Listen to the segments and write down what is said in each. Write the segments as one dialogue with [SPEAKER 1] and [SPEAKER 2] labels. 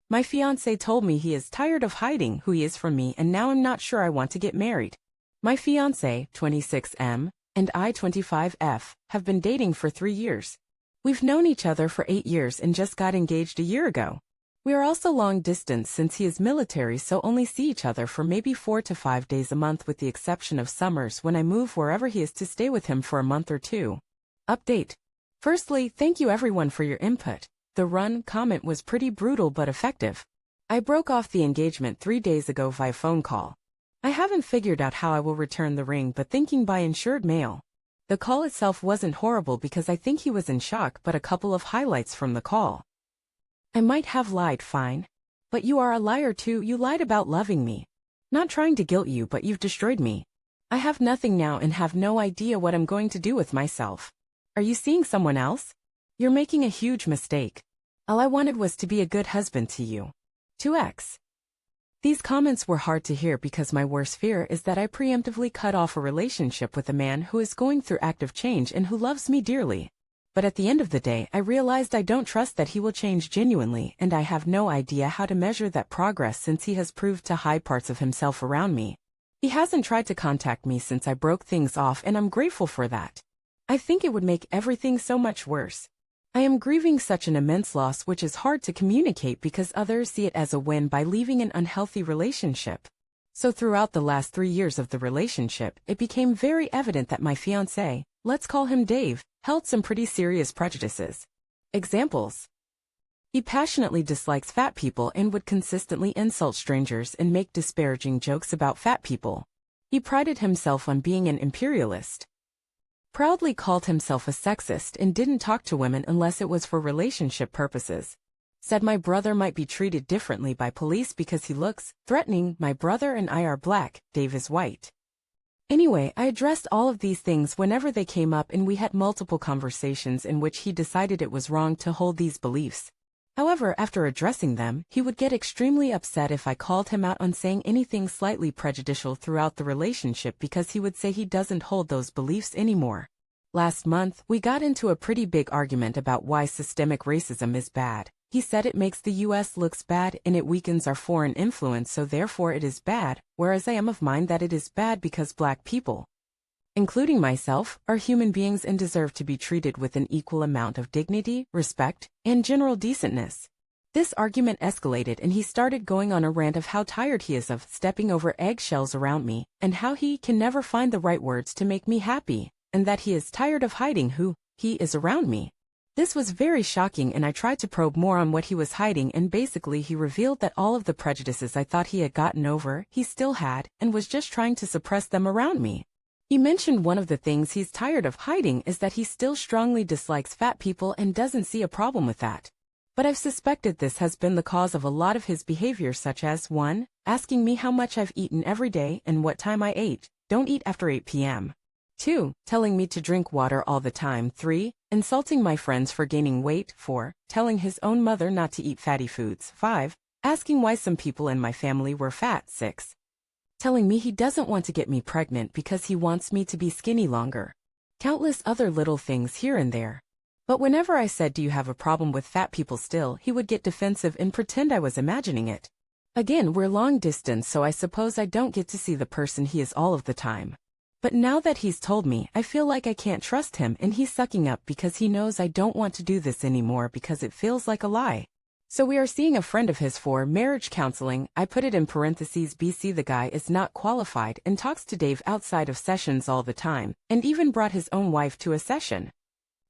[SPEAKER 1] My fiancé told me he is tired of hiding who he is from me and now I'm not sure I want to get married. My fiancé, 26M, and I, 25F, have been dating for 3 years. We've known each other for 8 years and just got engaged a year ago. We are also long distance since he is military, so only see each other for maybe 4 to 5 days a month with the exception of summers when I move wherever he is to stay with him for a month or two. Update. Firstly, thank you everyone for your input. The run comment was pretty brutal but effective. I broke off the engagement 3 days ago via phone call. I haven't figured out how I will return the ring but thinking by insured mail. The call itself wasn't horrible because I think he was in shock, but a couple of highlights from the call. I might have lied, fine. But you are a liar too, you lied about loving me. Not trying to guilt you, but you've destroyed me. I have nothing now and have no idea what I'm going to do with myself. Are you seeing someone else? You're making a huge mistake. All I wanted was to be a good husband to you. 2x. These comments were hard to hear because my worst fear is that I preemptively cut off a relationship with a man who is going through active change and who loves me dearly. But at the end of the day, I realized I don't trust that he will change genuinely, and I have no idea how to measure that progress since he has proved to hide parts of himself around me. He hasn't tried to contact me since I broke things off, and I'm grateful for that. I think it would make everything so much worse. I am grieving such an immense loss, which is hard to communicate because others see it as a win by leaving an unhealthy relationship. So throughout the last 3 years of the relationship, it became very evident that my fiancé, let's call him Dave, held some pretty serious prejudices. Examples. He passionately dislikes fat people and would consistently insult strangers and make disparaging jokes about fat people. He prided himself on being an imperialist. Proudly called himself a sexist and didn't talk to women unless it was for relationship purposes. Said my brother might be treated differently by police because he looks threatening. My brother and I are black, Dave is white. Anyway, I addressed all of these things whenever they came up, and we had multiple conversations in which he decided it was wrong to hold these beliefs. However, after addressing them, he would get extremely upset if I called him out on saying anything slightly prejudicial throughout the relationship because he would say he doesn't hold those beliefs anymore. Last month, we got into a pretty big argument about why systemic racism is bad. He said it makes the US looks bad and it weakens our foreign influence, so therefore it is bad, whereas I am of mind that it is bad because black people, including myself, are human beings and deserve to be treated with an equal amount of dignity, respect, and general decentness. This argument escalated and he started going on a rant of how tired he is of stepping over eggshells around me, and how he can never find the right words to make me happy, and that he is tired of hiding who he is around me. This was very shocking, and I tried to probe more on what he was hiding, and basically he revealed that all of the prejudices I thought he had gotten over, he still had, and was just trying to suppress them around me. He mentioned one of the things he's tired of hiding is that he still strongly dislikes fat people and doesn't see a problem with that. But I've suspected this has been the cause of a lot of his behavior, such as 1. Asking me how much I've eaten every day and what time I ate. Don't eat after 8 p.m. 2. Telling me to drink water all the time. 3. Insulting my friends for gaining weight. 4. Telling his own mother not to eat fatty foods. 5. Asking why some people in my family were fat. 6. Telling me he doesn't want to get me pregnant because he wants me to be skinny longer. Countless other little things here and there. But whenever I said, "Do you have a problem with fat people still?" he would get defensive and pretend I was imagining it. Again, we're long distance, so I suppose I don't get to see the person he is all of the time. But now that he's told me, I feel like I can't trust him, and he's sucking up because he knows I don't want to do this anymore because it feels like a lie. So we are seeing a friend of his for marriage counseling. I put it in parentheses BC. The guy is not qualified and talks to Dave outside of sessions all the time, and even brought his own wife to a session.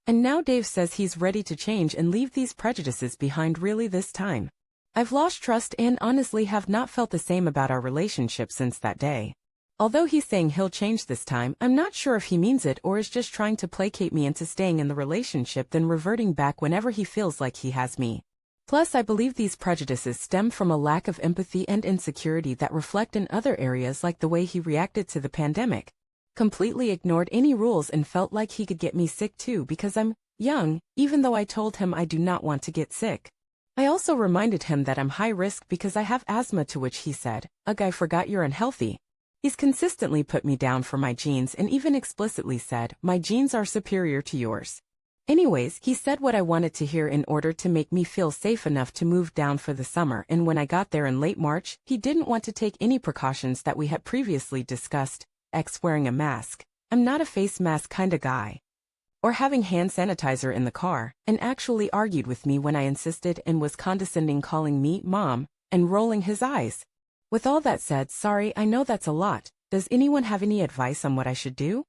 [SPEAKER 1] And now Dave says he's ready to change and leave these prejudices behind. Really, this time? I've lost trust and honestly have not felt the same about our relationship since that day. Although he's saying he'll change this time, I'm not sure if he means it or is just trying to placate me into staying in the relationship, then reverting back whenever he feels like he has me. Plus, I believe these prejudices stem from a lack of empathy and insecurity that reflect in other areas, like the way he reacted to the pandemic. Completely ignored any rules and felt like he could get me sick too because I'm young, even though I told him I do not want to get sick. I also reminded him that I'm high risk because I have asthma, to which he said, "Ugh, I forgot you're unhealthy." He's consistently put me down for my genes and even explicitly said, "My genes are superior to yours." Anyways, he said what I wanted to hear in order to make me feel safe enough to move down for the summer, and when I got there in late March, he didn't want to take any precautions that we had previously discussed, X wearing a mask. I'm not a face mask kinda guy. Or having hand sanitizer in the car, and actually argued with me when I insisted and was condescending calling me Mom, and rolling his eyes. With all that said, sorry, I know that's a lot. Does anyone have any advice on what I should do?